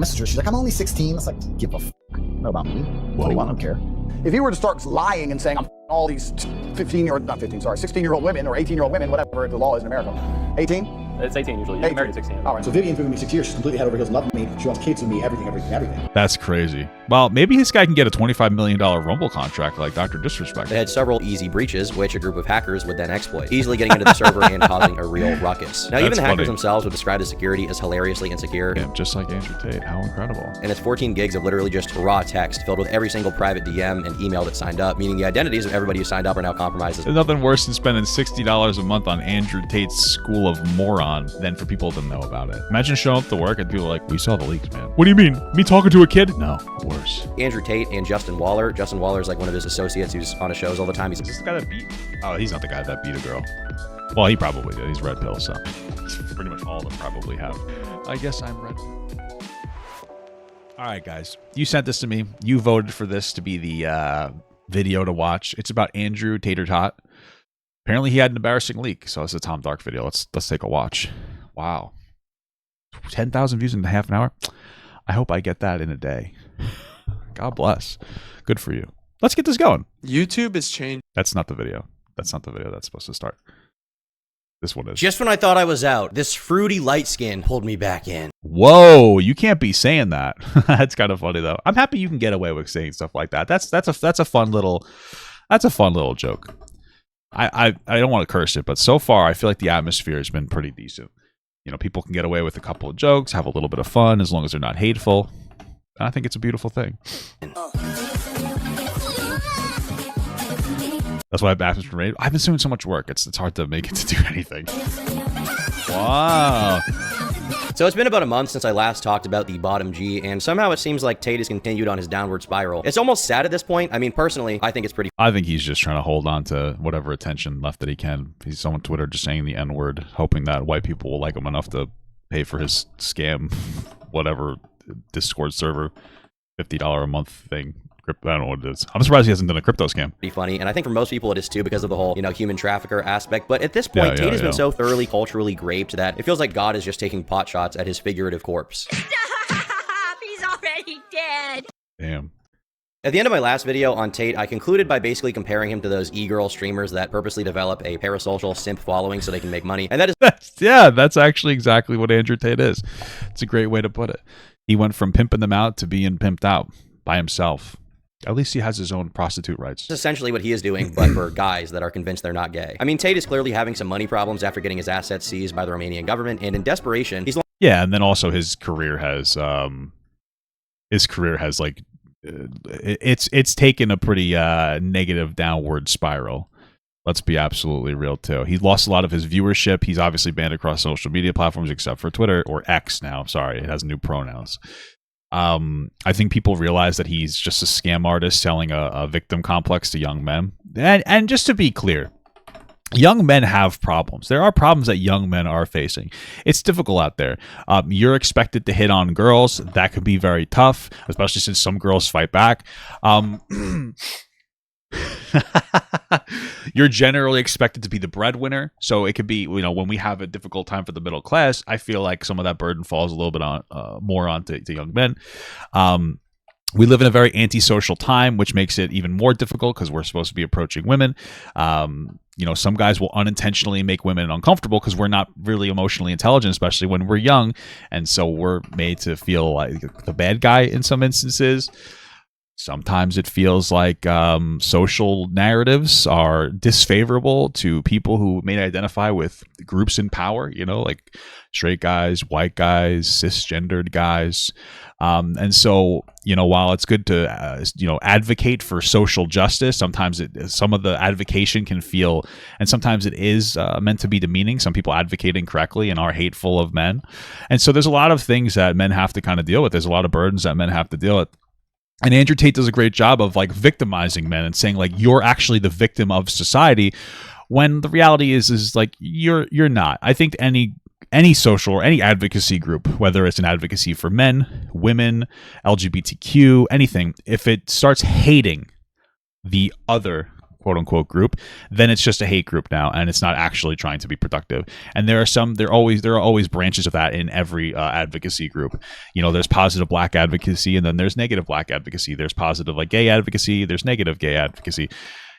messaged her. She's like, I'm only 16. It's like, give a f***. Know about me. 21, I don't care. If he were to start lying and saying, I'm all these 16-year-old women or 18-year-old women, whatever the law is in America. 18? It's 18 usually. You get married at 16. All right. So Vivian's been with me 6 years. She's completely head over heels in love with me. She wants kids with me, everything. That's crazy. Well, maybe this guy can get a $25 million Rumble contract like Dr. Disrespect. They had several easy breaches, which a group of hackers would then exploit, easily getting into the server and causing a real ruckus. Now, even the hackers themselves would describe the security as hilariously insecure. Yeah, just like Andrew Tate. How incredible. And it's 14 gigs of literally just raw text filled with every single private DM and email that signed up, meaning the identities of everybody who signed up are now compromised. There's nothing worse than spending $60 a month on Andrew Tate's school of moron than for people to know about it. Imagine showing up to work and people are like, we saw the leaks, man. What do you mean? Me talking to a kid? No, worse. Andrew Tate and Justin Waller. Justin Waller is like one of his associates who's on his shows all the time. Is this the guy that beat? Oh, he's not the guy that beat a girl. Well, he probably did. He's red pill, so pretty much all of them probably have. I guess I'm red. All right, guys. You sent this to me. You voted for this to be the video to watch. It's about Andrew Tater Tot. Apparently, he had an embarrassing leak, so it's a Tom Dark video. Let's take a watch. Wow. 10,000 views in half an hour. I hope I get that in a day. God bless. Good for you. Let's get this going. YouTube is changing. That's not the video. That's not the video that's supposed to start. This one is. Just when I thought I was out, this fruity light skin pulled me back in. Whoa, you can't be saying that. That's kind of funny though. I'm happy you can get away with saying stuff like that. That's a fun little joke. I don't want to curse it, but so far I feel like the atmosphere has been pretty decent. You know, people can get away with a couple of jokes, have a little bit of fun, as long as they're not hateful. And I think it's a beautiful thing. That's why I've asked for rating. I've been doing so much work. It's hard to make it to do anything. Wow. So it's been about a month since I last talked about the bottom G, and somehow it seems like Tate has continued on his downward spiral. It's almost sad at this point. I mean, personally, I think it's pretty. I think he's just trying to hold on to whatever attention left that he can. He's on Twitter just saying the N-word, hoping that white people will like him enough to pay for his scam, whatever Discord server, $50 a month thing. I don't know what it is. I'm surprised he hasn't done a crypto scam. Pretty funny, and I think for most people it is too because of the whole, human trafficker aspect. But at this point, Tate has been so thoroughly culturally graped that it feels like God is just taking pot shots at his figurative corpse. He's already dead. Damn. At the end of my last video on Tate, I concluded by basically comparing him to those e-girl streamers that purposely develop a parasocial simp following so they can make money. And that is that's actually exactly what Andrew Tate is. It's a great way to put it. He went from pimping them out to being pimped out by himself. At least he has his own prostitute rights. That's essentially what he is doing, but for guys that are convinced they're not gay. I mean, Tate is clearly having some money problems after getting his assets seized by the Romanian government, and in desperation, he's... Yeah, and then also his career has like... It's taken a pretty negative downward spiral. Let's be absolutely real, too. He lost a lot of his viewership. He's obviously banned across social media platforms except for Twitter, or X now. Sorry, it has new pronouns. I think people realize that he's just a scam artist selling a victim complex to young men. And just to be clear, young men have problems. There are problems that young men are facing. It's difficult out there. You're expected to hit on girls. That can be very tough, especially since some girls fight back. You're generally expected to be the breadwinner, so it could be, when we have a difficult time for the middle class, I feel like some of that burden falls a little bit on more onto young men. We live in a very antisocial time, which makes it even more difficult because we're supposed to be approaching women. Some guys will unintentionally make women uncomfortable because we're not really emotionally intelligent, especially when we're young, and so we're made to feel like the bad guy in some instances. Sometimes it feels like social narratives are disfavorable to people who may identify with groups in power, like straight guys, white guys, cisgendered guys. And so, while it's good to, advocate for social justice, sometimes some of the advocation can feel, and sometimes it is meant to be demeaning. Some people advocate incorrectly and are hateful of men. And so there's a lot of things that men have to kind of deal with. There's a lot of burdens that men have to deal with. And Andrew Tate does a great job of victimizing men and saying you're actually the victim of society, when the reality is you're not. I think any social or any advocacy group, whether it's an advocacy for men, women, LGBTQ, anything, if it starts hating the other quote unquote group, then it's just a hate group now, and it's not actually trying to be productive. And there are always branches of that in every advocacy group. You know, there's positive black advocacy, and then there's negative black advocacy. There's positive like gay advocacy, there's negative gay advocacy.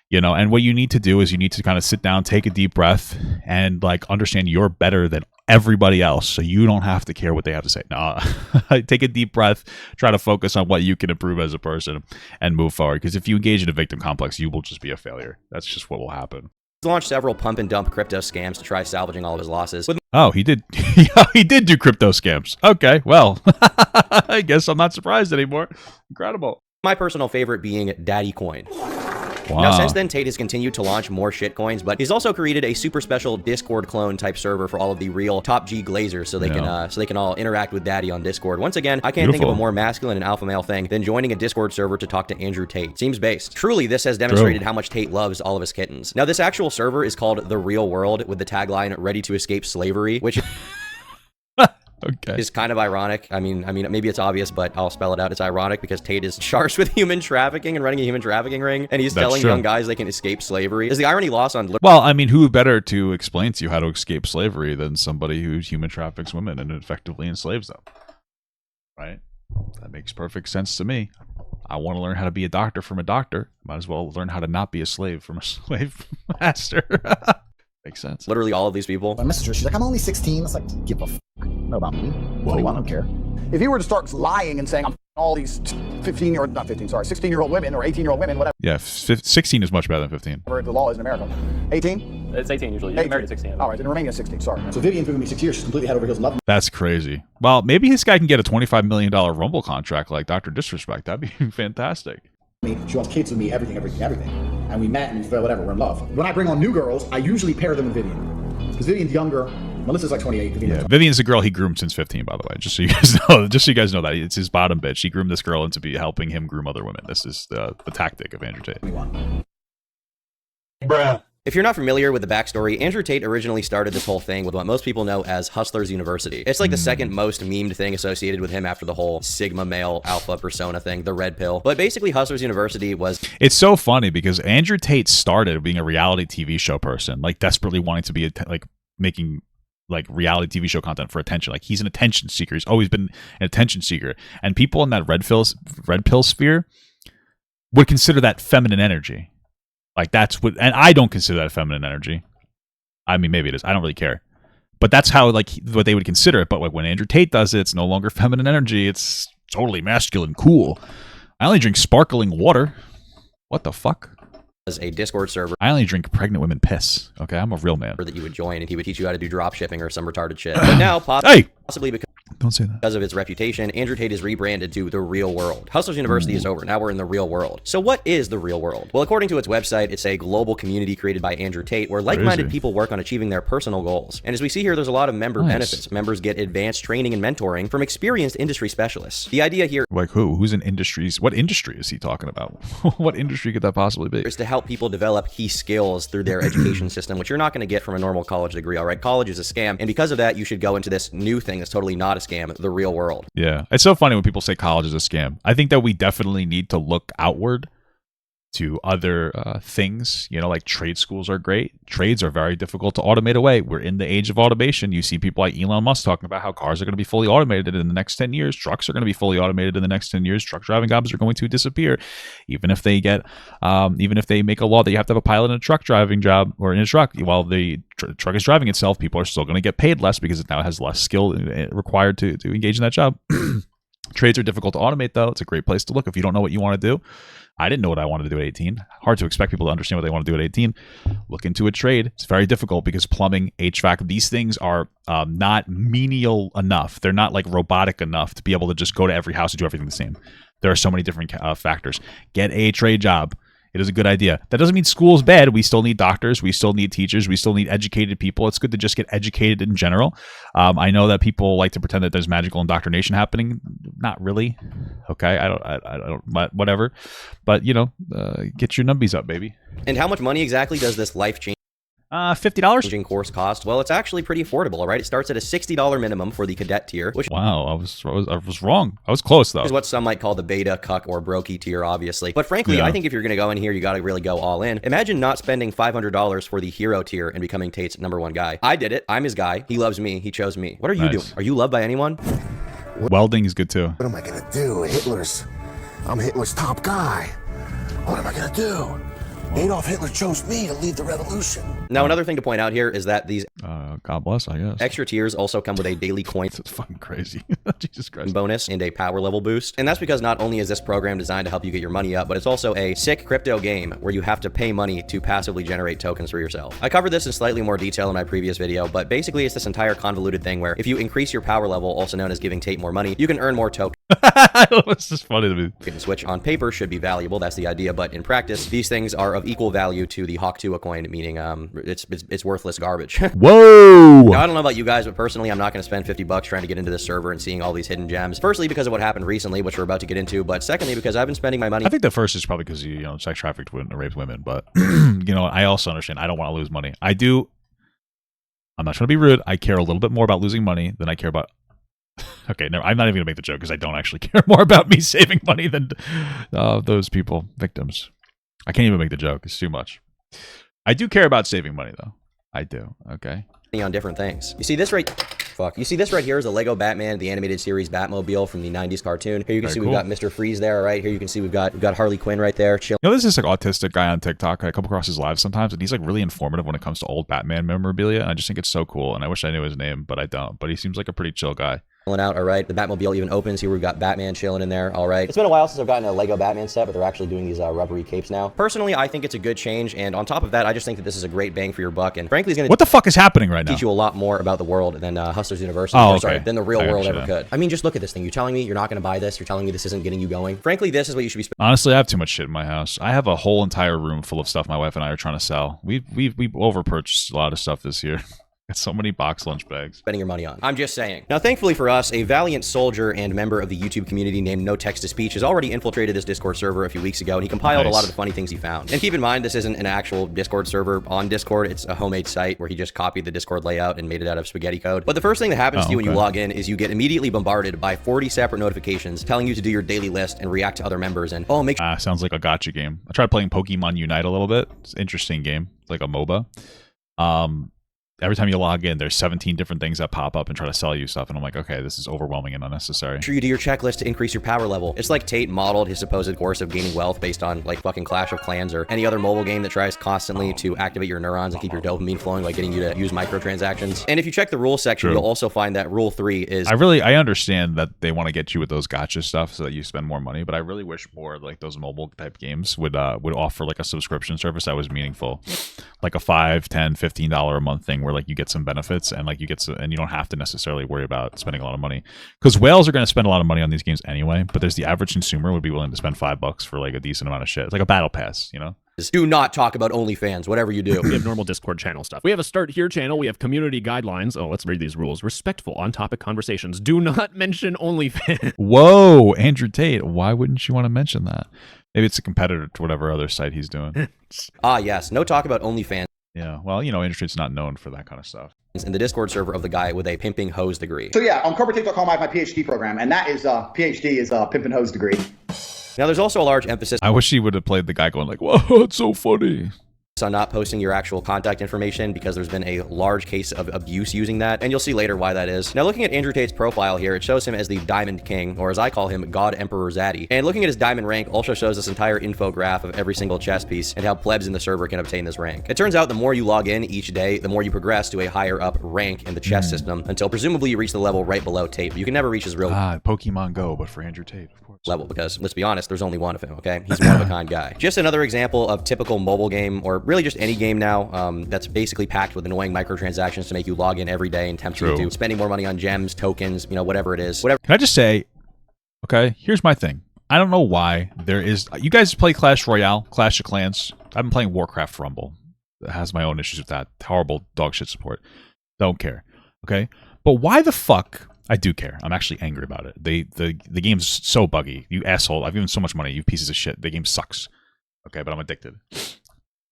You know, and what you need to do is you need to kind of sit down, take a deep breath, and like understand you're better than everybody else, so you don't have to care what they have to say. No, take a deep breath, try to focus on what you can improve as a person, and move forward. Because if you engage in a victim complex, you will just be a failure. That's just what will happen. He's launched several pump and dump crypto scams to try salvaging all of his losses. Oh, he did. He did do crypto scams. Okay, well, I guess I'm not surprised anymore. Incredible. My personal favorite being Daddy Coin. Wow. Now, since then, Tate has continued to launch more shitcoins, but he's also created a super special Discord clone type server for all of the real top G glazers, so they can all interact with Daddy on Discord. Once again, I can't think of a more masculine and alpha male thing than joining a Discord server to talk to Andrew Tate. Seems based. Truly, this has demonstrated how much Tate loves all of his kittens. Now, this actual server is called The Real World, with the tagline "Ready to Escape Slavery," which Okay. is kind of ironic. I mean, maybe it's obvious, but I'll spell it out. It's ironic because Tate is charged with human trafficking and running a human trafficking ring, and he's telling young guys they can escape slavery. Is the irony lost on... Well, I mean, who better to explain to you how to escape slavery than somebody who human traffics women and effectively enslaves them? Right? That makes perfect sense to me. I want to learn how to be a doctor from a doctor. Might as well learn how to not be a slave from a slave master. Makes sense. Literally all of these people. I messaged her. She's like, I'm only 16. It's like, give a fuck. Know about me. What do you want? I don't care. If he were to start lying and saying, I'm all these 16-year-old women or 18-year-old women, whatever. Yeah, 16 is much better than 15. The law is in America. 18? It's 18 usually. You're married at 16. All right, then Romania is 16. Sorry. So Vivian's been with me 6 years. She's completely head over heels in love. That's crazy. Well, maybe this guy can get a $25 million Rumble contract like Dr. Disrespect. That'd be fantastic. She wants kids with me, everything. And we met and whatever, we're in love. When I bring on new girls, I usually pair them with Vivian. Because Vivian's younger. Melissa's like 28. Vivian's a girl he groomed since 15, by the way. Just so you guys know that. It's his bottom bitch. He groomed this girl into helping him groom other women. This is the tactic of Andrew Tate. Bruh. If you're not familiar with the backstory, Andrew Tate originally started this whole thing with what most people know as Hustlers University. It's like the second most memed thing associated with him after the whole Sigma male alpha persona thing, the red pill. But basically, Hustlers University was... It's so funny because Andrew Tate started being a reality TV show person, like desperately wanting to be making like reality TV show content for attention. Like he's an attention seeker. He's always been an attention seeker. And people in that red pill sphere would consider that feminine energy. Like that's what, and I don't consider that feminine energy. I mean, maybe it is. I don't really care. But that's how like what they would consider it. But like when Andrew Tate does it, it's no longer feminine energy. It's totally masculine, cool. I only drink sparkling water. What the fuck? A Discord server. I only drink pregnant women piss. Okay, I'm a real man. That you would join, and he would teach you how to do drop shipping or some retarded shit. But now, possibly because... Don't say that. Because of its reputation, Andrew Tate is rebranded to The Real World. Hustlers University is over. Now we're in the real world. So what is the real world? Well, according to its website, it's a global community created by Andrew Tate where like-minded people work on achieving their personal goals. And as we see here, there's a lot of member benefits. Members get advanced training and mentoring from experienced industry specialists. The idea here... Like who? Who's in industries? What industry is he talking about? What industry could that possibly be? ...is to help people develop key skills through their education system, which you're not going to get from a normal college degree, all right? College is a scam. And because of that, you should go into this new thing that's totally not a scam, the real world. Yeah, it's so funny when people say college is a scam. I think that we definitely need to look outward to other things. You know, like trade schools are great. Trades are very difficult to automate away. We're in the age of automation. You see people like Elon Musk talking about how cars are going to be fully automated in the next 10 years. Trucks are going to be fully automated in the next 10 years. Truck driving jobs are going to disappear. Even if they make a law that you have to have a pilot in a truck driving job or in a truck while the truck is driving itself, people are still going to get paid less because it now has less skill required to engage in that job. Trades are difficult to automate, though. It's a great place to look if you don't know what you want to do. I didn't know what I wanted to do at 18. Hard to expect people to understand what they want to do at 18. Look into a trade. It's very difficult because plumbing, HVAC, these things are not menial enough. They're not like robotic enough to be able to just go to every house and do everything the same. There are so many different factors. Get a trade job. It is a good idea. That doesn't mean school's bad. We still need doctors. We still need teachers. We still need educated people. It's good to just get educated in general. I know that people like to pretend that there's magical indoctrination happening. Not really. Okay, I don't. Whatever. But you know, get your numbies up, baby. And how much money exactly does this life change? $50. Course cost. Well, it's actually pretty affordable, all right? It starts at a $60 minimum for the cadet tier, which wow, I was wrong. I was close though. Is what some might call the beta, cuck, or brokey tier, obviously. But frankly, I think if you're gonna go in here, you gotta really go all in. Imagine not spending $500 for the hero tier and becoming Tate's #1 guy. I did it. I'm his guy. He loves me. He chose me. What are you doing? Are you loved by anyone? Welding is good too. What am I gonna do? I'm Hitler's top guy. What am I gonna do? Adolf Hitler chose me to lead the revolution. Now, another thing to point out here is that these God bless, I guess. extra tiers also come with a daily coin It's fucking crazy. Jesus Christ. bonus and a power level boost. And that's because not only is this program designed to help you get your money up, but it's also a sick crypto game where you have to pay money to passively generate tokens for yourself. I covered this in slightly more detail in my previous video, but basically it's this entire convoluted thing where if you increase your power level, also known as giving Tate more money, you can earn more tokens. It's just funny to me. Which on paper should be valuable, that's the idea, but in practice, these things are of equal value to the Hawk Tuah coin, meaning it's worthless garbage. Whoa! Now, I don't know about you guys, but personally, I'm not going to spend $50 trying to get into this server and seeing all these hidden gems. Firstly, because of what happened recently, which we're about to get into, but secondly, because I've been spending my money. I think the first is probably because you know, sex trafficked women, raped women, but you know, I also understand I don't want to lose money. I do. I'm not trying to be rude. I care a little bit more about losing money than I care about. Okay, no, I'm not even gonna make the joke because I don't actually care more about me saving money than those people, victims. I can't even make the joke. It's too much. I do care about saving money though. I do. Okay. On different things. You see this right here is a Lego Batman, the animated series Batmobile from the 90s cartoon. Here you can see we've got Mr. Freeze there, right? Here you can see we've got Harley Quinn right there. Chill. You know, there's this like autistic guy on TikTok. I come across his live sometimes, and he's like really informative when it comes to old Batman memorabilia. And I just think it's so cool. And I wish I knew his name, but I don't. But he seems like a pretty chill guy. Out, all right. The Batmobile even opens. Here we've got Batman chilling in there, all right. It's been a while since I've gotten a Lego Batman set, but they're actually doing these rubbery capes now. Personally, I think it's a good change, and on top of that, I just think that this is a great bang for your buck, and frankly, it's going to what the fuck is happening right now? Teach you a lot more about the world than Hustlers University, than the real world ever could. I mean, just look at this thing. You're telling me you're not going to buy this. You're telling me this isn't getting you going. Frankly, this is what you should be spending. Honestly, I have too much shit in my house. I have a whole entire room full of stuff my wife and I are trying to sell. We've overpurchased a lot of stuff this year. So many box lunch bags. Spending your money on. I'm just saying. Now, thankfully for us, a valiant soldier and member of the YouTube community named No Text to Speech has already infiltrated this Discord server a few weeks ago, and he compiled a lot of the funny things he found. And keep in mind, this isn't an actual Discord server on Discord. It's a homemade site where he just copied the Discord layout and made it out of spaghetti code. But the first thing that happens to you when you log in is you get immediately bombarded by 40 separate notifications telling you to do your daily list and react to other members. And make sure. Sounds like a gotcha game. I tried playing Pokemon Unite a little bit. It's an interesting game. It's like a MOBA. Every time you log in, there's 17 different things that pop up and try to sell you stuff. And I'm like, okay, this is overwhelming and unnecessary. Make sure you do your checklist to increase your power level. It's like Tate modeled his supposed course of gaining wealth based on like fucking Clash of Clans or any other mobile game that tries constantly to activate your neurons and keep your dopamine flowing by getting you to use microtransactions. And if you check the rules section, you'll also find that rule 3 is... I understand that they want to get you with those gotcha stuff so that you spend more money, but I really wish more like those mobile type games would offer like a subscription service that was meaningful. Like a $5, $10, $15 a month thing where like you get some benefits and like you get and you don't have to necessarily worry about spending a lot of money, because whales are going to spend a lot of money on these games anyway, but there's the average consumer would be willing to spend $5 for like a decent amount of shit. It's like a battle pass, you know. Do not talk about OnlyFans, whatever you do. We have normal Discord channel stuff. We have a Start Here channel. We have community guidelines. Oh, let's read these rules. Respectful, on-topic conversations. Do not mention OnlyFans. Whoa, Andrew Tate. Why wouldn't you want to mention that? Maybe it's a competitor to whatever other site he's doing. Yes. No talk about OnlyFans. Yeah, well, you know, Andrew Tate's not known for that kind of stuff. In the Discord server of the guy with a pimping hose degree. So yeah, on corporative.com I have my PhD program, and that is PhD is pimping hose degree. Now, there's also a large emphasis. I wish he would have played the guy going like, whoa, it's so funny. On not posting your actual contact information because there's been a large case of abuse using that, and you'll see later why that is. Now, looking at Andrew Tate's profile here, it shows him as the Diamond King, or as I call him, God Emperor Zaddy. And looking at his diamond rank also shows this entire infograph of every single chess piece and how plebs in the server can obtain this rank. It turns out the more you log in each day, the more you progress to a higher up rank in the chess system until presumably you reach the level right below Tate, but you can never reach his real Pokemon Go, but for Andrew Tate, of course. Level, because let's be honest, there's only one of him, okay? He's one of a kind guy. Just another example of typical mobile game, or really just any game now, that's basically packed with annoying microtransactions to make you log in every day and tempt you into spending more money on gems, tokens, you know, whatever it is. Whatever. Can I just say, okay, here's my thing. I don't know why there is... You guys play Clash Royale, Clash of Clans? I've been playing Warcraft Rumble. It has my own issues with that. Horrible dog shit support. Don't care, okay? But why the fuck... I do care. I'm actually angry about it. The game's so buggy. You asshole. I've given so much money. You pieces of shit. The game sucks. Okay, but I'm addicted.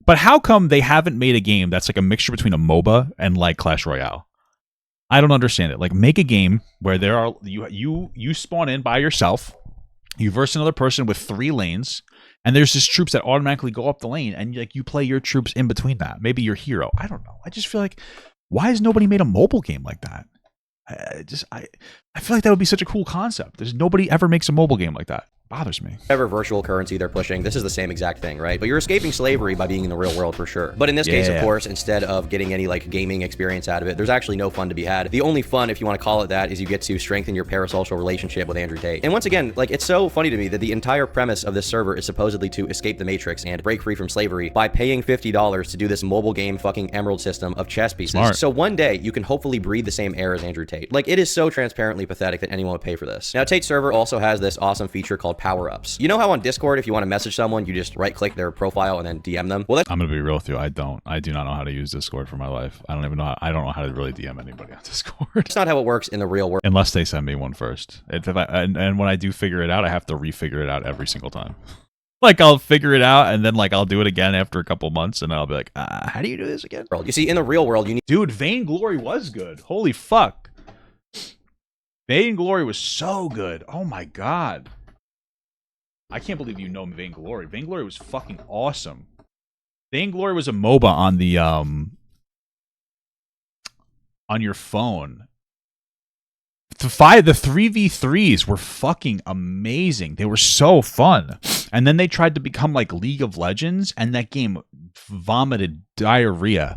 But how come they haven't made a game that's like a mixture between a MOBA and like Clash Royale? I don't understand it. Like, make a game where there are you spawn in by yourself, you verse another person with 3 lanes, and there's just troops that automatically go up the lane, and like you play your troops in between that. Maybe your hero. I don't know. I just feel like, why has nobody made a mobile game like that? I feel like that would be such a cool concept. There's nobody ever makes a mobile game like that. Bothers me. Whatever virtual currency they're pushing, this is the same exact thing, right? But you're escaping slavery by being in the real world for sure. But in this case, of course, instead of getting any like gaming experience out of it, there's actually no fun to be had. The only fun, if you want to call it that, is you get to strengthen your parasocial relationship with Andrew Tate. And once again, like, it's so funny to me that the entire premise of this server is supposedly to escape the Matrix and break free from slavery by paying $50 to do this mobile game fucking emerald system of chess pieces. Smart. So one day you can hopefully breathe the same air as Andrew Tate. Like, it is so transparently pathetic that anyone would pay for this. Now, Tate's server also has this awesome feature called power-ups. You know how on Discord, if you want to message someone, you just right-click their profile and then DM them? Well, that's... I'm gonna be real with you. I do not know how to use Discord for my life. I don't know how to really DM anybody on Discord. That's not how it works in the real world. Unless they send me one first. And when I do figure it out, I have to refigure it out every single time. Like, I'll figure it out, and then like I'll do it again after a couple months, and I'll be like, how do you do this again? You see, in the real world, you need... Dude, Vainglory was good. Holy fuck. Vainglory was so good. Oh my god. I can't believe you know Vainglory. Vainglory was fucking awesome. Vainglory was a MOBA on the on your phone. The 3v3s were fucking amazing. They were so fun. And then they tried to become like League of Legends, and that game vomited diarrhea.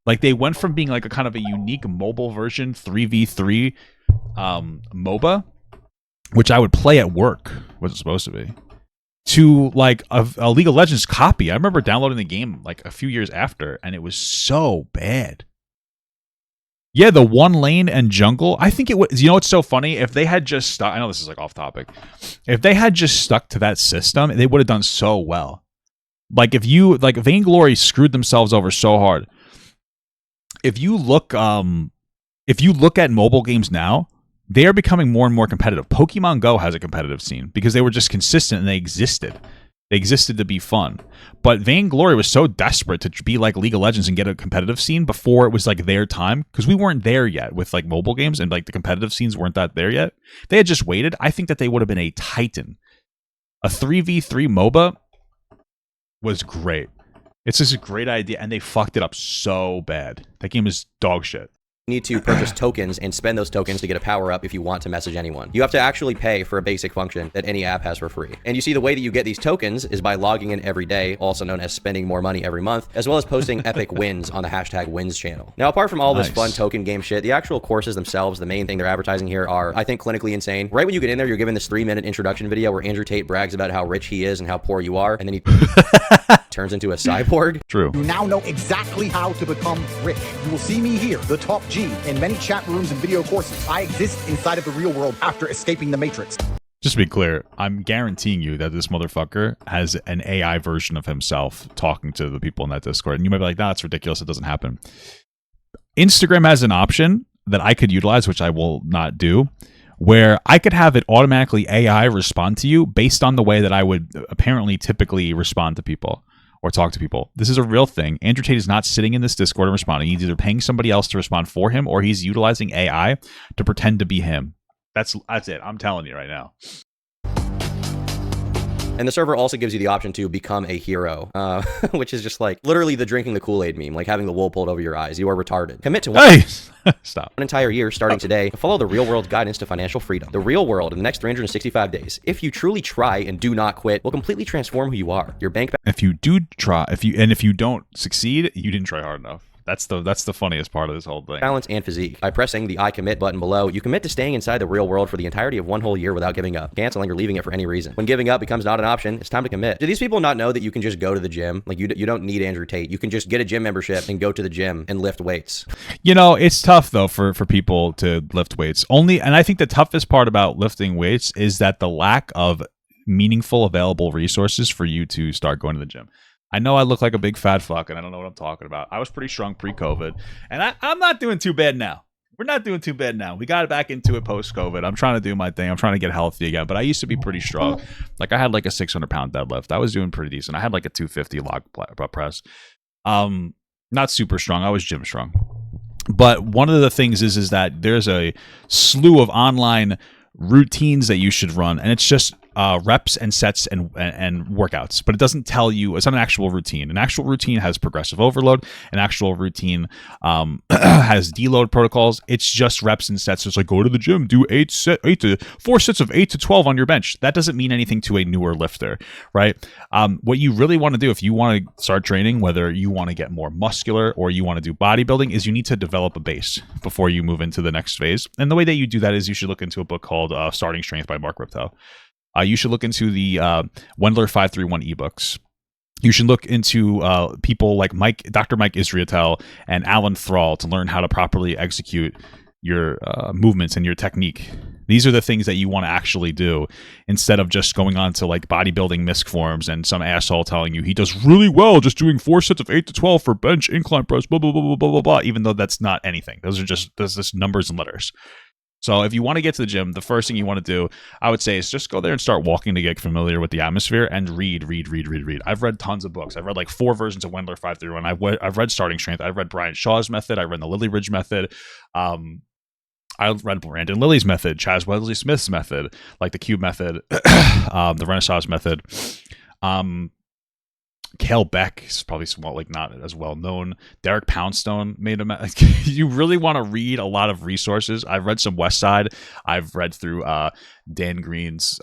Like, they went from being like a kind of a unique mobile version 3v3 MOBA, which I would play at work, was it supposed to be, to like a League of Legends copy. I remember downloading the game like a few years after, and it was so bad. Yeah, the 1 lane and jungle. I think it was, you know what's so funny? If they had just stuck, I know this is like off topic. If they had just stuck to that system, they would have done so well. Like, if you, like, Vainglory screwed themselves over so hard. If you look at mobile games now, they are becoming more and more competitive. Pokemon Go has a competitive scene because they were just consistent and they existed. They existed to be fun. But Vainglory was so desperate to be like League of Legends and get a competitive scene before it was like their time, because we weren't there yet with like mobile games, and like the competitive scenes weren't that there yet. They had just waited. I think that they would have been a titan. A 3v3 MOBA was great. It's just a great idea, and they fucked it up so bad. That game is dog shit. Need to purchase tokens and spend those tokens to get a power-up if you want to message anyone. You have to actually pay for a basic function that any app has for free. And you see, the way that you get these tokens is by logging in every day, also known as spending more money every month, as well as posting epic wins on the #wins channel. Now, apart from all this fun token game shit, the actual courses themselves, the main thing they're advertising here, are, I think, clinically insane. Right when you get in there, you're given this 3-minute introduction video where Andrew Tate brags about how rich he is and how poor you are, and then he turns into a cyborg. True. You now know exactly how to become rich. You will see me here, the top G, in many chat rooms and video courses. I exist inside of the real world after escaping the Matrix. Just to be clear, I'm guaranteeing you that this motherfucker has an AI version of himself talking to the people in that Discord. And you might be like, nah, that's ridiculous. It doesn't happen. Instagram has an option that I could utilize, which I will not do, where I could have it automatically AI respond to you based on the way that I would apparently typically respond to people or talk to people. This is a real thing. Andrew Tate is not sitting in this Discord and responding. He's either paying somebody else to respond for him, or he's utilizing AI to pretend to be him. That's it. I'm telling you right now. And the server also gives you the option to become a hero, which is just like literally the drinking the Kool-Aid meme, like having the wool pulled over your eyes. You are retarded. Commit to one. Hey! Stop. An entire year starting today to follow the real world guidance to financial freedom. The real world in the next 365 days, if you truly try and do not quit, will completely transform who you are. Your bank. If you do try, if you don't succeed, you didn't try hard enough. That's the funniest part of this whole thing. Balance and physique. By pressing the I commit button below, you commit to staying inside the real world for the entirety of one whole year without giving up, canceling, or leaving it for any reason. When giving up becomes not an option, it's time to commit. Do these people not know that you can just go to the gym? Like, you don't need Andrew Tate. You can just get a gym membership and go to the gym and lift weights. You know, it's tough though for people to lift weights. And I think the toughest part about lifting weights is that the lack of meaningful available resources for you to start going to the gym. I know I look like a big fat fuck, and I don't know what I'm talking about. I was pretty strong pre-COVID, and I'm not doing too bad now. we're not doing too bad now. We got back into it post-COVID. I'm trying to do my thing. I'm trying to get healthy again. But I used to be pretty strong. Like I had like a 600-pound deadlift. I was doing pretty decent. I had like a 250 log press. Not super strong. I was gym strong. But one of the things is that there's a slew of online routines that you should run, and it's just reps and sets and workouts, but it doesn't tell you. It's not an actual routine. An actual routine has progressive overload. An actual routine has deload protocols. It's just reps and sets. It's like, go to the gym, do 4 sets of 8 to 12 on your bench. That doesn't mean anything to a newer lifter, right? What you really want to do if you want to start training, whether you want to get more muscular or you want to do bodybuilding, is you need to develop a base before you move into the next phase. And the way that you do that is you should look into a book called Starting Strength by Mark Riptow. You should look into the Wendler 531 ebooks. You should look into people like Dr. Mike Israetel and Alan Thrall to learn how to properly execute your movements and your technique. These are the things that you want to actually do instead of just going on to like bodybuilding misc forums and some asshole telling you he does really well just doing 4 sets of 8 to 12 for bench incline press, blah, blah, blah, blah, blah, blah, blah, even though that's not anything. Those are just numbers and letters. So if you want to get to the gym, the first thing you want to do, I would say, is just go there and start walking to get familiar with the atmosphere and read. I've read tons of books. I've read like 4 versions of Wendler 531. I've read Starting Strength. I've read Brian Shaw's method. I read the Lily Ridge method. I read Brandon Lilly's method, Chaz Wesley Smith's method, like the Cube method, the Renaissance method. Cale Beck is probably somewhat like not as well known. Derek Poundstone made a you really want to read a lot of resources. I've read some West Side. I've read through Dan Green's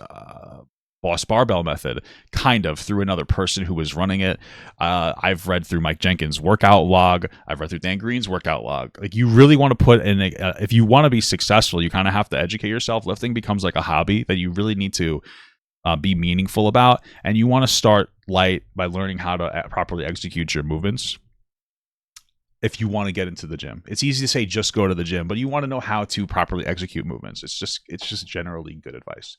Boss Barbell method, kind of through another person who was running it. I've read through Mike Jenkins' workout log. I've read through Dan Green's workout log. Like, you really want to put in if you want to be successful, you kind of have to educate yourself. Lifting becomes like a hobby that you really need to be meaningful about, and you want to start light by learning how to properly execute your movements. If you want to get into the gym, it's easy to say just go to the gym, but you want to know how to properly execute movements. It's just generally good advice.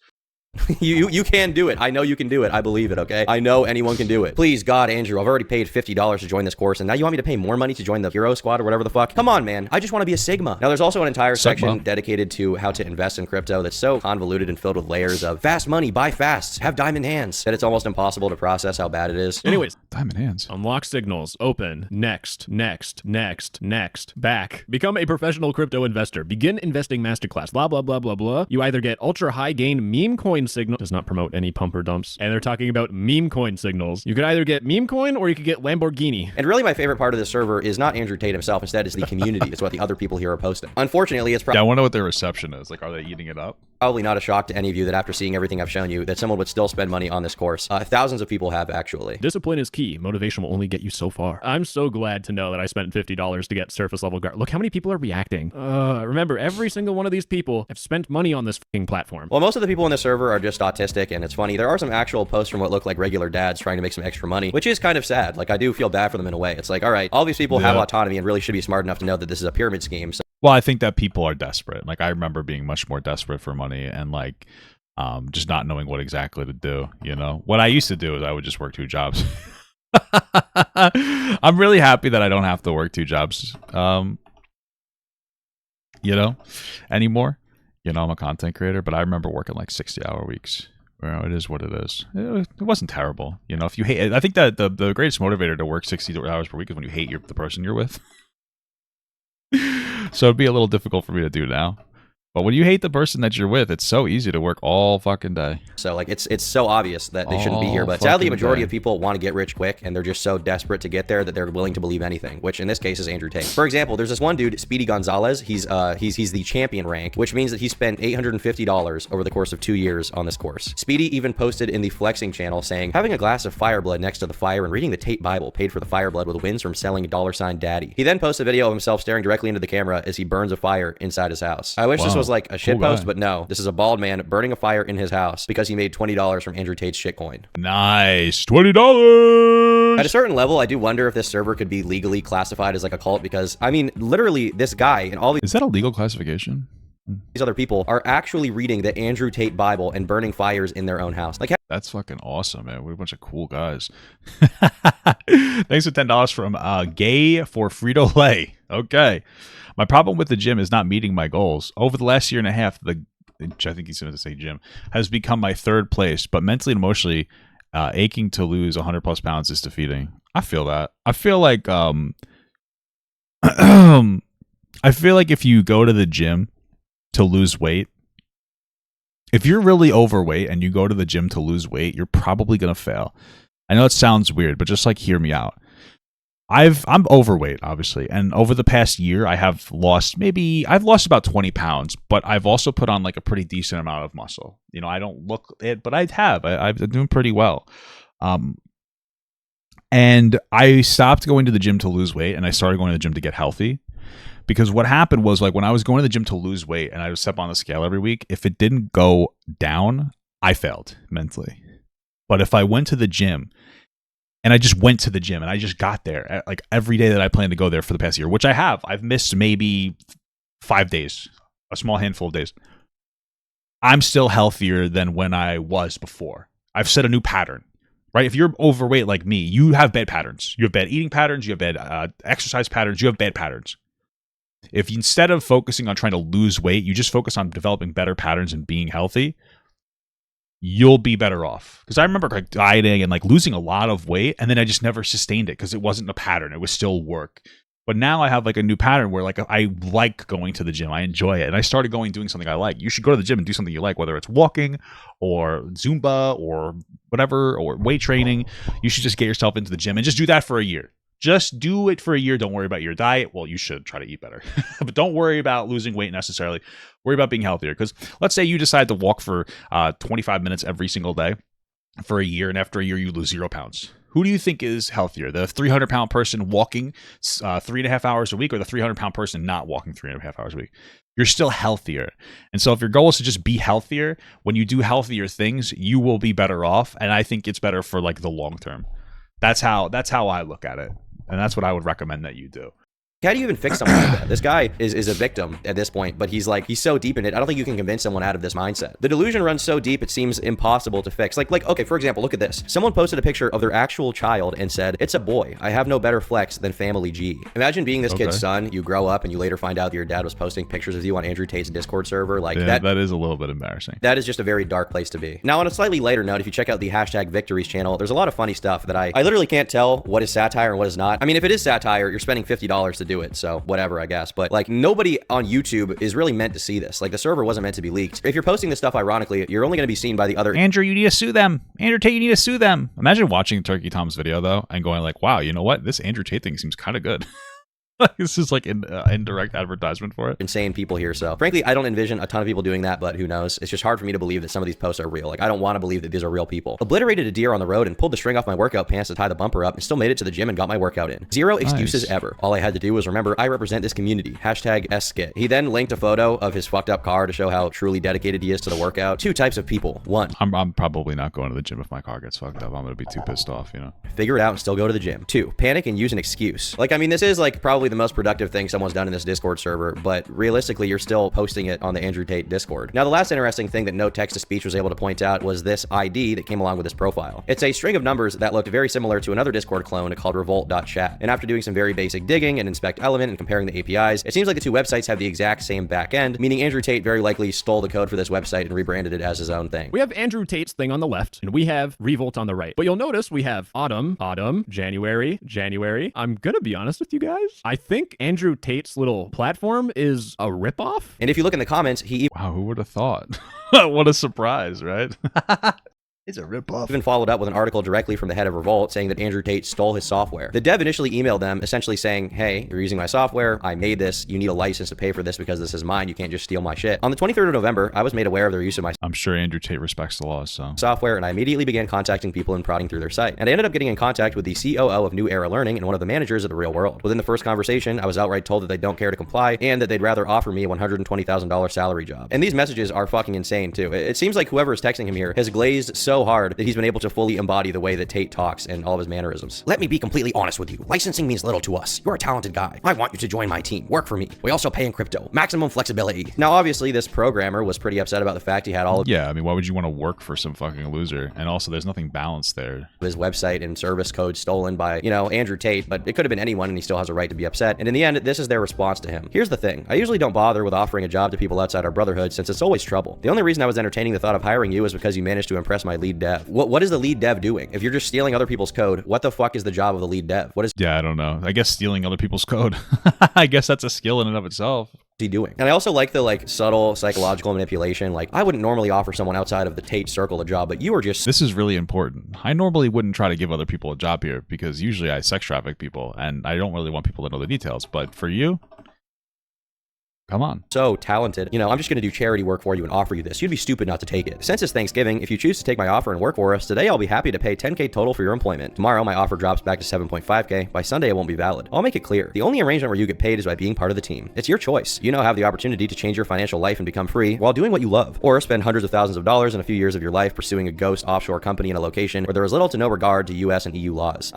You can do it. I know you can do it. I believe it, okay? I know anyone can do it. Please, God, Andrew, I've already paid $50 to join this course, and now you want me to pay more money to join the Hero Squad or whatever the fuck? Come on, man. I just want to be a Sigma. Now, there's also an entire section dedicated to how to invest in crypto that's so convoluted and filled with layers of fast money, buy fast, have diamond hands, that it's almost impossible to process how bad it is. Anyways. Diamond hands. Unlock signals. Open. Next. Back. Become a professional crypto investor. Begin investing masterclass. Blah, blah, blah, blah, blah. You either get ultra high gain meme coin signal. Does not promote any pump or dumps. And they're talking about meme coin signals. You could either get meme coin or you could get Lamborghini. And really my favorite part of this server is not Andrew Tate himself. Instead, it's the community. It's what the other people here are posting. Unfortunately, it's I wonder what their reception is. Like, are they eating it up? Probably not a shock to any of you that after seeing everything I've shown you, that someone would still spend money on this course. Thousands of people have, actually. Discipline is key. Motivation will only get you so far. I'm so glad to know that I spent $50 to get surface level guard. Look how many people are reacting. Remember, every single one of these people have spent money on this fucking platform. Well, most of the people in the server are just autistic, and it's funny. There are some actual posts from what look like regular dads trying to make some extra money, which is kind of sad. Like, I do feel bad for them in a way. It's like, all right, all these people have autonomy and really should be smart enough to know that this is a pyramid scheme. So well, I think that people are desperate. Like, I remember being much more desperate for money and like just not knowing what exactly to do. You know, what I used to do is I would just work 2 jobs. I'm really happy that I don't have to work 2 jobs, you know, anymore. You know, I'm a content creator, but I remember working like 60-hour weeks. You know, it is what it is. It wasn't terrible. You know, if you hate, I think that the greatest motivator to work 60 hours per week is when you hate the person you're with. So it'd be a little difficult for me to do now. But when you hate the person that you're with, it's so easy to work all fucking day. So like it's so obvious that they shouldn't be here. But sadly, a majority of people want to get rich quick, and they're just so desperate to get there that they're willing to believe anything, which in this case is Andrew Tate. For example, there's this one dude, Speedy Gonzalez. He's the champion rank, which means that he spent $850 over the course of 2 years on this course. Speedy even posted in the flexing channel saying, having a glass of fire blood next to the fire and reading the Tate Bible paid for the fire blood with wins from selling $sign daddy. He then posted a video of himself staring directly into the camera as he burns a fire inside his house. I wish this was like a shit post, but no, this is a bald man burning a fire in his house because he made $20 from Andrew Tate's shitcoin. Nice, $20. At a certain level, I do wonder if this server could be legally classified as like a cult, because I mean, literally, this guy and all these— Is that a legal classification? These other people are actually reading the Andrew Tate Bible and burning fires in their own house. Like, That's fucking awesome, man. We're a bunch of cool guys. Thanks for $10 from Gay for Frito-Lay. Okay. My problem with the gym is not meeting my goals. Over the last year and a half, which I think he's going to say gym, has become my third place, but mentally and emotionally, aching to lose 100 plus pounds is defeating. I feel that. I feel like if you go to the gym to lose weight, if you're really overweight and you go to the gym to lose weight, you're probably going to fail. I know it sounds weird, but just like hear me out. I'm overweight, obviously, and over the past year, I've lost about 20 pounds, but I've also put on like a pretty decent amount of muscle. You know, I don't look it, but I've been doing pretty well. And I stopped going to the gym to lose weight, and I started going to the gym to get healthy. Because what happened was, like, when I was going to the gym to lose weight and I would step on the scale every week, if it didn't go down, I failed mentally. But if I went to the gym and I just went to the gym and I just got there like every day that I planned to go there for the past year, which I have, I've missed maybe 5 days, a small handful of days. I'm still healthier than when I was before. I've set a new pattern, right? If you're overweight like me, you have bad patterns. You have bad eating patterns. You have bad exercise patterns. You have bad patterns. If instead of focusing on trying to lose weight, you just focus on developing better patterns and being healthy, you'll be better off. Because I remember like dieting and like losing a lot of weight, and then I just never sustained it because it wasn't a pattern. It was still work. But now I have like a new pattern where like I like going to the gym. I enjoy it. And I started doing something I like. You should go to the gym and do something you like, whether it's walking or Zumba or whatever, or weight training. You should just get yourself into the gym and just do that for a year. Just do it for a year. Don't worry about your diet. Well, you should try to eat better, but don't worry about losing weight necessarily. Worry about being healthier. Because let's say you decide to walk for 25 minutes every single day for a year, and after a year you lose 0 pounds. Who do you think is healthier? The 300-pound person walking 3.5 hours a week, or the 300-pound person not walking 3.5 hours a week? You're still healthier. And so if your goal is to just be healthier, when you do healthier things, you will be better off. And I think it's better for like the long term. That's how I look at it. And that's what I would recommend that you do. How do you even fix something like that? This guy is a victim at this point, but he's so deep in it. I don't think you can convince someone out of this mindset. The delusion runs so deep, it seems impossible to fix. Like, okay, for example, look at this. Someone posted a picture of their actual child and said, "It's a boy. I have no better flex than Family G." Imagine being this kid's son. You grow up and you later find out that your dad was posting pictures of you on Andrew Tate's Discord server. Like that is a little bit embarrassing. That is just a very dark place to be. Now, on a slightly lighter note, if you check out the #Victories channel, there's a lot of funny stuff that I literally can't tell what is satire and what is not. I mean, if it is satire, you're spending $50 to do it, so whatever, I guess. But like, nobody on YouTube is really meant to see this. Like, the server wasn't meant to be leaked. If you're posting this stuff ironically, you're only going to be seen by the other. Andrew, you need to sue them. Andrew Tate, you need to sue them. Imagine watching Turkey Tom's video though and going like, wow, you know what? This Andrew Tate thing seems kind of good. This is like an indirect advertisement for it. Insane people here. So frankly, I don't envision a ton of people doing that, but who knows? It's just hard for me to believe that some of these posts are real. Like, I don't want to believe that these are real people. Obliterated a deer on the road and pulled the string off my workout pants to tie the bumper up and still made it to the gym and got my workout in. Zero excuses ever. All I had to do was remember I represent this community. #SSkit. He then linked a photo of his fucked up car to show how truly dedicated he is to the workout. 2 types of people. 1. I'm probably not going to the gym if my car gets fucked up. I'm going to be too pissed off, you know. Figure it out and still go to the gym. 2. Panic and use an excuse. Like, I mean, this is like probably the most productive thing someone's done in this Discord server, but realistically, you're still posting it on the Andrew Tate Discord. Now, the last interesting thing that no text-to-speech was able to point out was this ID that came along with this profile. It's a string of numbers that looked very similar to another Discord clone called revolt.chat. And after doing some very basic digging and inspect element and comparing the APIs, it seems like the 2 websites have the exact same back end, meaning Andrew Tate very likely stole the code for this website and rebranded it as his own thing. We have Andrew Tate's thing on the left, and we have Revolt on the right. But you'll notice we have autumn, January. I'm gonna be honest with you guys. I think Andrew Tate's little platform is a ripoff. And if you look in the comments, wow, who would have thought? What a surprise, right? It's a ripoff. Even followed up with an article directly from the head of Revolt saying that Andrew Tate stole his software. The dev initially emailed them essentially saying, "Hey, you're using my software. I made this. You need a license to pay for this because this is mine. You can't just steal my shit." On the 23rd of November, I was made aware of their use of my I'm sure Andrew Tate respects the laws, so software, and I immediately began contacting people and prodding through their site. And I ended up getting in contact with the COO of New Era Learning and one of the managers of the Real World. Within the first conversation, I was outright told that they don't care to comply and that they'd rather offer me a $120,000 salary job. And these messages are fucking insane too. It seems like whoever is texting him here has glazed so so hard that he's been able to fully embody the way that Tate talks and all of his mannerisms. Let me be completely honest with you. Licensing means little to us. You're a talented guy. I want you to join my team. Work for me. We also pay in crypto. Maximum flexibility. Now, obviously, this programmer was pretty upset about the fact he had all of Yeah, I mean, why would you want to work for some fucking loser? And also, there's nothing balanced there. his website and service code stolen by, you know, Andrew Tate, but it could have been anyone and he still has a right to be upset. And in the end, this is their response to him. Here's the thing. I usually don't bother with offering a job to people outside our brotherhood since it's always trouble. The only reason I was entertaining the thought of hiring you is because you managed to impress my lead dev. What is the lead dev doing? If you're just stealing other people's code, what the fuck is the job of the lead dev? What is Yeah, I don't know. I guess stealing other people's code. I guess that's a skill in and of itself. he doing? And I also like the subtle psychological manipulation. Like, I wouldn't normally offer someone outside of the Tate circle a job, but you are just This is really important. I normally wouldn't try to give other people a job here because usually I sex traffic people and I don't really want people to know the details. But for you, come on. so talented. You know, I'm just going to do charity work for you and offer you this. You'd be stupid not to take it. Since it's Thanksgiving, if you choose to take my offer and work for us, today I'll be happy to pay $10K total for your employment. Tomorrow, my offer drops back to $7.5K. By Sunday, it won't be valid. I'll make it clear. The only arrangement where you get paid is by being part of the team. It's your choice. You now have the opportunity to change your financial life and become free while doing what you love, or spend hundreds of thousands of dollars and a few years of your life pursuing a ghost offshore company in a location where there is little to no regard to US and EU laws.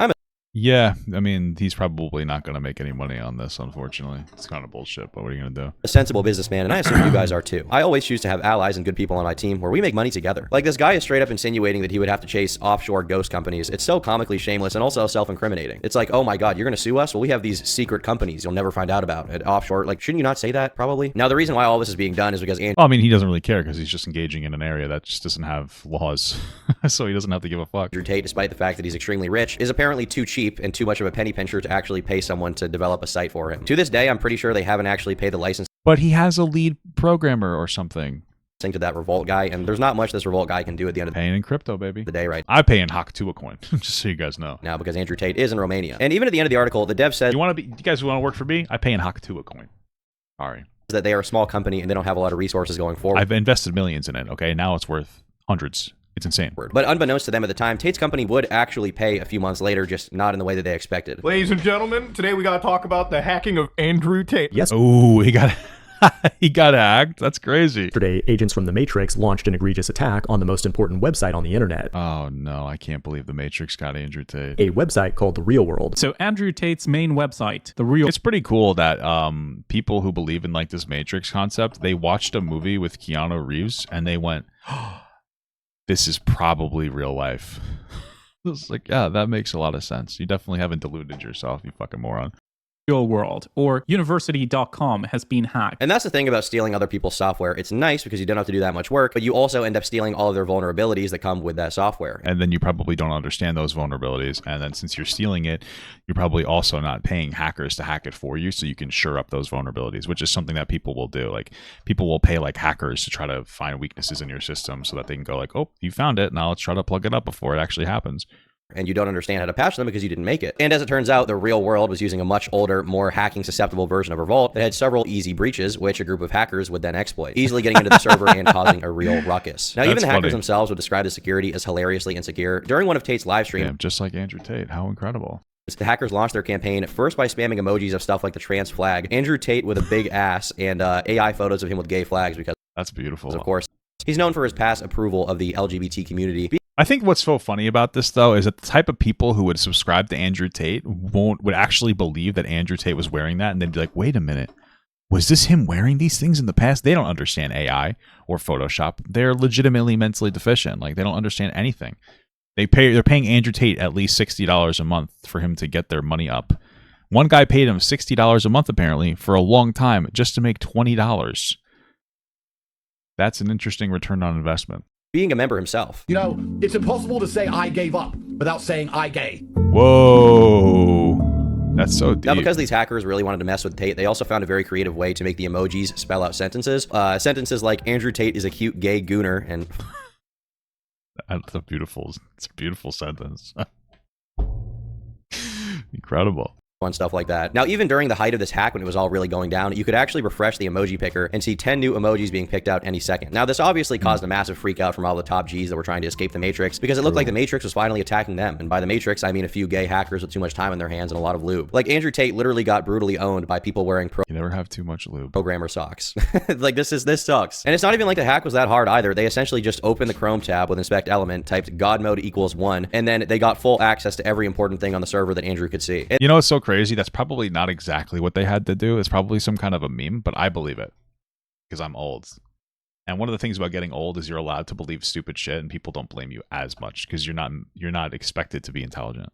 Yeah, I mean, he's probably not going to make any money on this, unfortunately. It's kind of bullshit, but what are you going to do? A sensible businessman, and I assume you guys are too. I always choose to have allies and good people on my team where we make money together. Like, this guy is straight up insinuating that he would have to chase offshore ghost companies. It's so comically shameless and also self-incriminating. It's like, oh my god, you're going to sue us? Well, we have these secret companies you'll never find out about at offshore. Like, shouldn't you not say that, probably? Now, the reason why all this is being done is because Well, I mean, he doesn't really care because he's just engaging in an area that just doesn't have laws. So he doesn't have to give a fuck. Andrew Tate, despite the fact that he's extremely rich, is apparently too cheap and too much of a penny pincher to actually pay someone to develop a site for him. To this day, I'm pretty sure they haven't actually paid the license But he has a lead programmer or something. to that Revolt guy, and there's not much this Revolt guy can do at the end of Paying in crypto, baby. the day right I pay in Hakutua coin, just so you guys know. now because Andrew Tate is in Romania. And even at the end of the article, the dev said You guys want to work for me? I pay in Hakutua coin. Sorry. that they are a small company and they don't have a lot of resources going forward. I've invested millions in it, okay? Now it's worth hundreds. It's insane. But unbeknownst to them at the time, Tate's company would actually pay a few months later, just not in the way that they expected. Ladies and gentlemen, today we gotta talk about the hacking of Andrew Tate. Oh, he got hacked. That's crazy. Yesterday, agents from the Matrix launched an egregious attack on the most important website on the internet, Oh no, I can't believe the Matrix got Andrew Tate. a website called The Real World. So Andrew Tate's main website, The Real. It's pretty cool that people who believe in like this Matrix concept, they watched a movie with Keanu Reeves and they went, oh, this is probably real life. It's like, yeah, that makes a lot of sense. You definitely haven't deluded yourself, you fucking moron. Real World or university.com has been hacked. And that's the thing about stealing other people's software. It's nice because you don't have to do that much work, but you also end up stealing all of their vulnerabilities that come with that software. And then you probably don't understand those vulnerabilities. And then since you're stealing it, you're probably also not paying hackers to hack it for you so you can shore up those vulnerabilities, which is something that people will do. Like, people will pay like hackers to try to find weaknesses in your system so that they can go like, oh, you found it. Now let's try to plug it up before it actually happens. And you don't understand how to patch them because you didn't make it. And as it turns out, the Real World was using a much older, more hacking susceptible version of Revolt that had several easy breaches, which a group of hackers would then exploit, easily getting into the server and causing a real ruckus. Now, even the hackers themselves would describe the security as hilariously insecure. During one of Tate's live streams, Damn, just like Andrew Tate, how incredible. the hackers launched their campaign first by spamming emojis of stuff like the trans flag, Andrew Tate with a big ass, and AI photos of him with gay flags because, That's beautiful. of course, he's known for his past approval of the LGBT community. I think what's so funny about this, though, is that the type of people who would subscribe to Andrew Tate would actually believe that Andrew Tate was wearing that, and they'd be like, wait a minute, was this him wearing these things in the past? They don't understand AI or Photoshop. They're legitimately mentally deficient. Like, they don't understand anything. They're paying Andrew Tate at least $60 a month for him to get their money up. One guy paid him $60 a month, apparently, for a long time just to make $20. That's an interesting return on investment. Being a member himself. You know, it's impossible to say I gave up without saying I gay. Whoa. That's so deep. Now, because these hackers really wanted to mess with Tate, they also found a very creative way to make the emojis spell out sentences. Sentences like, Andrew Tate is a cute gay gooner, and... It's a beautiful sentence. Incredible. on stuff like that. Now, even during the height of this hack, when it was all really going down, you could actually refresh the emoji picker and see 10 new emojis being picked out any second. Now, this obviously caused a massive freak out from all the top Gs that were trying to escape the Matrix, because it looked like the Matrix was finally attacking them. And by the Matrix, I mean a few gay hackers with too much time on their hands and a lot of lube. Like, Andrew Tate literally got brutally owned by people wearing you never have too much lube. Programmer socks. Like, this sucks. And it's not even like the hack was that hard either. They essentially just opened the Chrome tab with inspect element, typed God mode equals 1, and then they got full access to every important thing on the server that Andrew could see. You know what's so crazy? That's probably not exactly what they had to do. It's probably some kind of a meme, but I believe it because I'm old. And one of the things about getting old is you're allowed to believe stupid shit, and people don't blame you as much because you're not expected to be intelligent.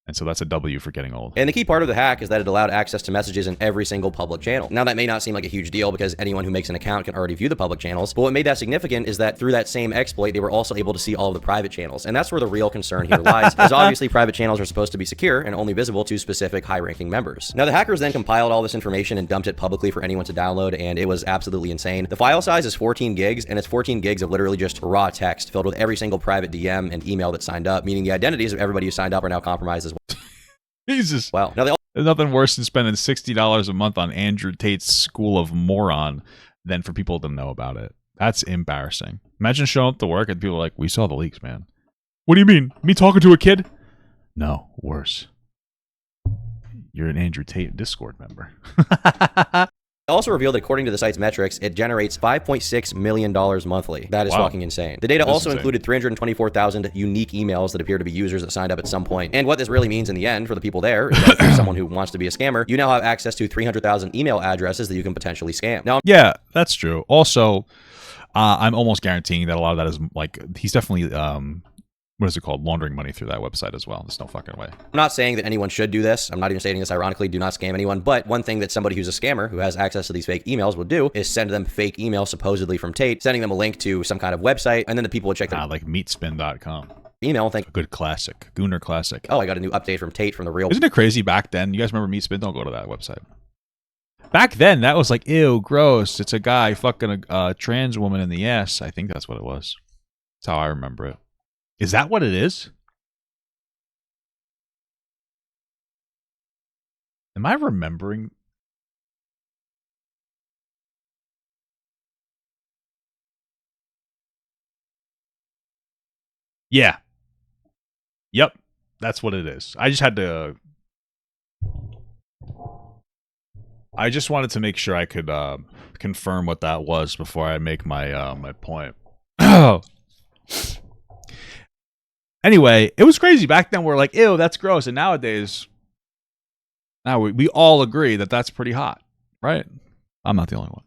And so that's a W for getting old. And the key part of the hack is that it allowed access to messages in every single public channel. Now, that may not seem like a huge deal because anyone who makes an account can already view the public channels, but what made that significant is that through that same exploit, they were also able to see all of the private channels. And that's where the real concern here lies, because obviously private channels are supposed to be secure and only visible to specific high-ranking members. Now, the hackers then compiled all this information and dumped it publicly for anyone to download, and it was absolutely insane. The file size is 14 gigs, and it's 14 gigs of literally just raw text filled with every single private DM and email that signed up, meaning the identities of everybody who signed up are now compromised as well. Jesus. Wow. Now, there's nothing worse than spending $60 a month on Andrew Tate's School of Moron than for people to know about it. That's embarrassing. Imagine showing up to work and people are like, we saw the leaks, man. What do you mean? Me talking to a kid? No, worse. You're an Andrew Tate Discord member. It also revealed that according to the site's metrics, it generates $5.6 million monthly. That is fucking insane. The data also included 324,000 unique emails that appear to be users that signed up at some point. And what this really means in the end for the people there is that if you're someone who wants to be a scammer, you now have access to 300,000 email addresses that you can potentially scam. Now, yeah, that's true. Also, I'm almost guaranteeing that a lot of that is like, he's definitely what is it called? Laundering money through that website as well. There's no fucking way. I'm not saying that anyone should do this. I'm not even stating this ironically. Do not scam anyone. But one thing that somebody who's a scammer who has access to these fake emails would do is send them fake emails supposedly from Tate, sending them a link to some kind of website, and then the people would check their like meatspin.com. email and think, a good classic. Gooner classic. oh, I got a new update from Tate from the real. Isn't it crazy back then? You guys remember Meatspin? Don't go to that website. Back then, that was like, ew, gross. It's a guy fucking a trans woman in the ass. I think that's what it was. That's how I remember it. Is that what it is? Am I remembering? Yeah. Yep. That's what it is. I just had to... I just wanted to make sure I could confirm what that was before I make my my point. Anyway, it was crazy. Back then, we're like, ew, that's gross. And nowadays... Now, we all agree that that's pretty hot, right? I'm not the only one.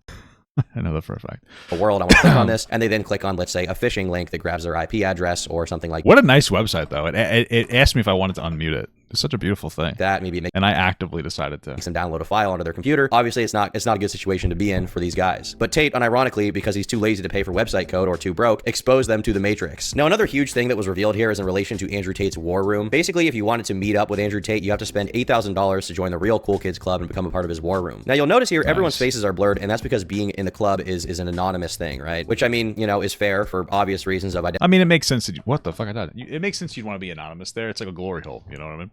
I know that for a fact. The world, I want to click on this, and they then click on, let's say, a phishing link that grabs their IP address or something like that. What a nice website, though. It asked me if I wanted to unmute it. It's such a beautiful thing. That maybe and I actively decided to. And download a file onto their computer. Obviously, it's not a good situation to be in for these guys. But Tate, unironically, because he's too lazy to pay for website code or too broke, exposed them to the Matrix. Now, another huge thing that was revealed here is in relation to Andrew Tate's war room. Basically, if you wanted to meet up with Andrew Tate, you have to spend $8,000 to join the Real Cool Kids Club and become a part of his war room. Now, you'll notice here, everyone's faces are blurred, and that's because being in the club is an anonymous thing, right? Which, I mean, you know, is fair for obvious reasons of identity. I mean, it makes sense. What the fuck? I died. It makes sense you'd want to be anonymous there. It's like a glory hole. You know what I mean?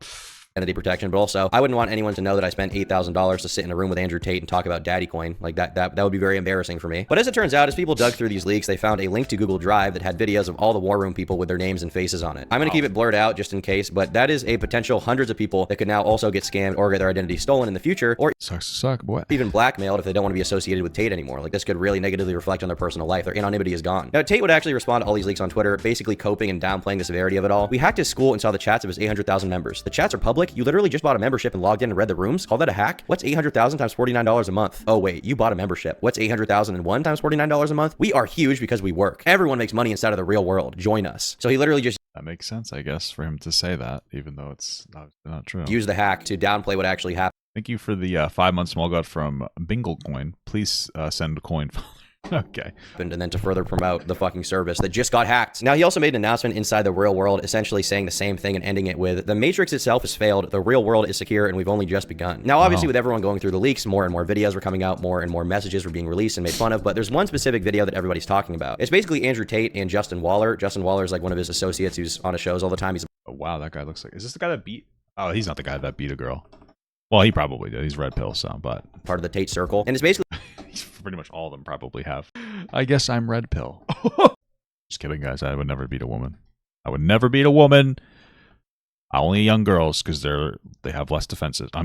Identity protection, but also I wouldn't want anyone to know that I spent $8,000 to sit in a room with Andrew Tate and talk about Daddy Coin. Like that would be very embarrassing for me. But as it turns out, as people dug through these leaks, they found a link to Google Drive that had videos of all the war room people with their names and faces on it. I'm going to keep it blurred out just in case, but that is a potential hundreds of people that could now also get scammed or get their identity stolen in the future, or sucks to suck, boy. Even blackmailed if they don't want to be associated with Tate anymore. Like, this could really negatively reflect on their personal life. Their anonymity is gone. Now, Tate would actually respond to all these leaks on Twitter, basically coping and downplaying the severity of it all. We hacked his school and saw the chats of his 800,000 members. The chats are public. You literally just bought a membership and logged in and read the rooms. Call that a hack? What's 800,000 times $49 a month? Oh wait, you bought a membership. What's 800,001 times $49 a month? We are huge because we work. Everyone makes money inside of the real world. Join us. So he literally just... That makes sense, I guess, for him to say that, even though it's not true. Use the hack to downplay what actually happened. Thank you for the 5-month small gut from Bingle Coin. Please send a coin. Okay. And then to further promote the fucking service that just got hacked. Now, he also made an announcement inside the real world, essentially saying the same thing and ending it with, the Matrix itself has failed, the real world is secure, and we've only just begun. Now, obviously, with everyone going through the leaks, more and more videos were coming out, more and more messages were being released and made fun of, but there's one specific video that everybody's talking about. It's basically Andrew Tate and Justin Waller. Justin Waller is like one of his associates who's on his shows all the time. He's oh, wow, that guy looks like... Is this the guy that beat... Oh, he's not the guy that beat a girl. Well, he probably did. He's red pill, so, but part of the Tate circle. And it's basically pretty much all of them probably have. I guess I'm red pill. Just kidding, guys. I would never beat a woman. I would never beat a woman. Only young girls, because they have less defenses. I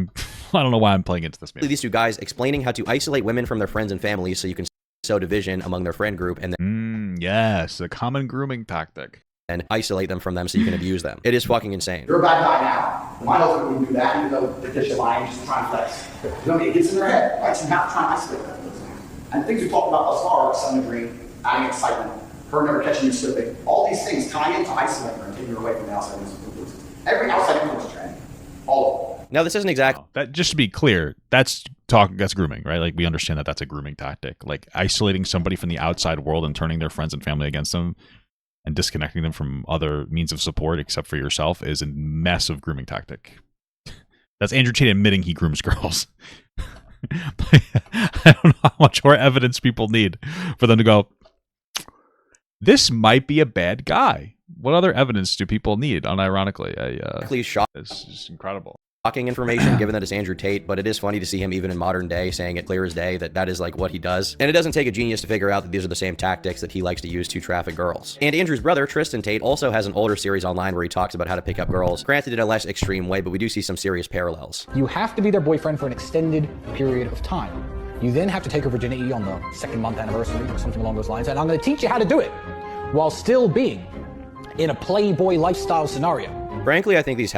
don't know why I'm playing into this. These two guys explaining how to isolate women from their friends and families so you can sow division among their friend group and then yes, a common grooming tactic. And isolate them from them so you can abuse them. It is fucking insane. You're a bad guy now. My husband wouldn't do that, even though they're just lying, just trying to flex. You know what I mean? It gets in their head. Right? So now trying to isolate them. And things we talked about thus far, like some degree, adding excitement, her never catching you slipping, all these things tying into isolating her and taking her away from the outside influence. Every outside influence is training. All of them. Now, this isn't exactly that. Just to be clear, that's grooming, right? Like, we understand that that's a grooming tactic. Like, isolating somebody from the outside world and turning their friends and family against them and disconnecting them from other means of support except for yourself is a massive grooming tactic. That's Andrew Tate admitting he grooms girls. I don't know how much more evidence people need for them to go, this might be a bad guy. What other evidence do people need? Unironically, this is incredible. Shocking information given that it's Andrew Tate, but it is funny to see him even in modern day saying it clear as day that that is like what he does. And it doesn't take a genius to figure out that these are the same tactics that he likes to use to traffic girls. And Andrew's brother, Tristan Tate, also has an older series online where he talks about how to pick up girls, granted in a less extreme way, but we do see some serious parallels. You have to be their boyfriend for an extended period of time. You then have to take her virginity on the 2nd month anniversary or something along those lines, and I'm going to teach you how to do it while still being in a Playboy lifestyle scenario. Frankly, I think these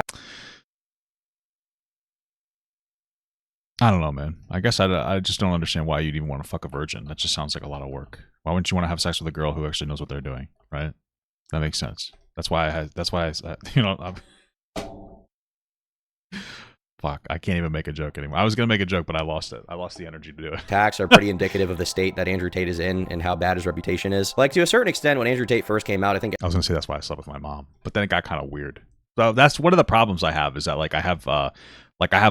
I don't know, man. I guess I just don't understand why you'd even want to fuck a virgin. That just sounds like a lot of work. Why wouldn't you want to have sex with a girl who actually knows what they're doing, right? That makes sense. That's why fuck, I can't even make a joke anymore. I was going to make a joke, but I lost it. I lost the energy to do it. Attacks are pretty indicative of the state that Andrew Tate is in and how bad his reputation is. Like, to a certain extent, when Andrew Tate first came out, I was going to say that's why I slept with my mom, but then it got kind of weird. So that's one of the problems I have is that I have a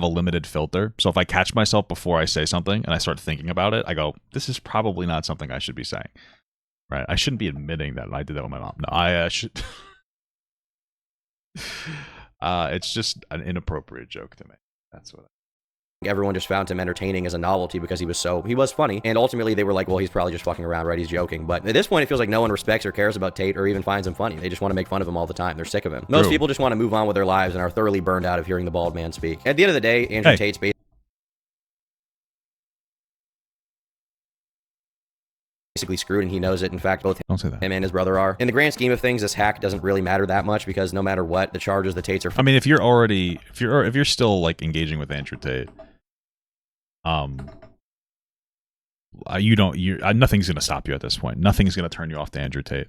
limited filter. So if I catch myself before I say something and I start thinking about it, I go, this is probably not something I should be saying. Right? I shouldn't be admitting that I did that with my mom. No, I should. It's just an inappropriate joke to me. That's what everyone just found him entertaining as a novelty because he was funny. And ultimately they were like, well, he's probably just fucking around, right? He's joking. But at this point, it feels like no one respects or cares about Tate or even finds him funny. They just want to make fun of him all the time. They're sick of him. Most people just want to move on with their lives and are thoroughly burned out of hearing the bald man speak. At the end of the day, Andrew Tate's basically screwed, and he knows it. In fact, both him and his brother are. In the grand scheme of things, this hack doesn't really matter that much because no matter what, the charges the Tates are. I mean, if you're still like engaging with Andrew Tate, nothing's going to stop you at this point. Nothing's going to turn you off to Andrew Tate.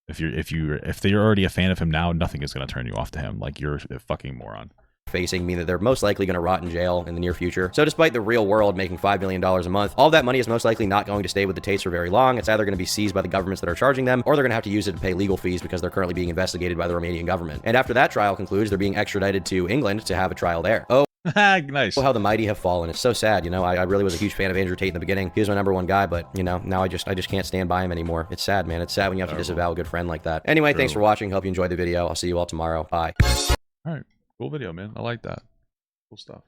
If you're already a fan of him now, nothing is going to turn you off to him. Like, you're a fucking moron. Facing mean that they're most likely going to rot in jail in the near future. So despite the real world making $5 million a month, all that money is most likely not going to stay with the Tates for very long. It's either going to be seized by the governments that are charging them, or they're going to have to use it to pay legal fees because they're currently being investigated by the Romanian government. And after that trial concludes, they're being extradited to England to have a trial there. Oh, nice. Oh, how the mighty have fallen. It's so sad. You know, I really was a huge fan of Andrew Tate in the beginning. He was my #1 guy, but you know, now I just can't stand by him anymore. It's sad, man. It's sad when you have to disavow a good friend like that. Anyway, thanks for watching. Hope you enjoyed the video. I'll see you all tomorrow. Bye. All right. Cool video, man. I like that. Cool stuff.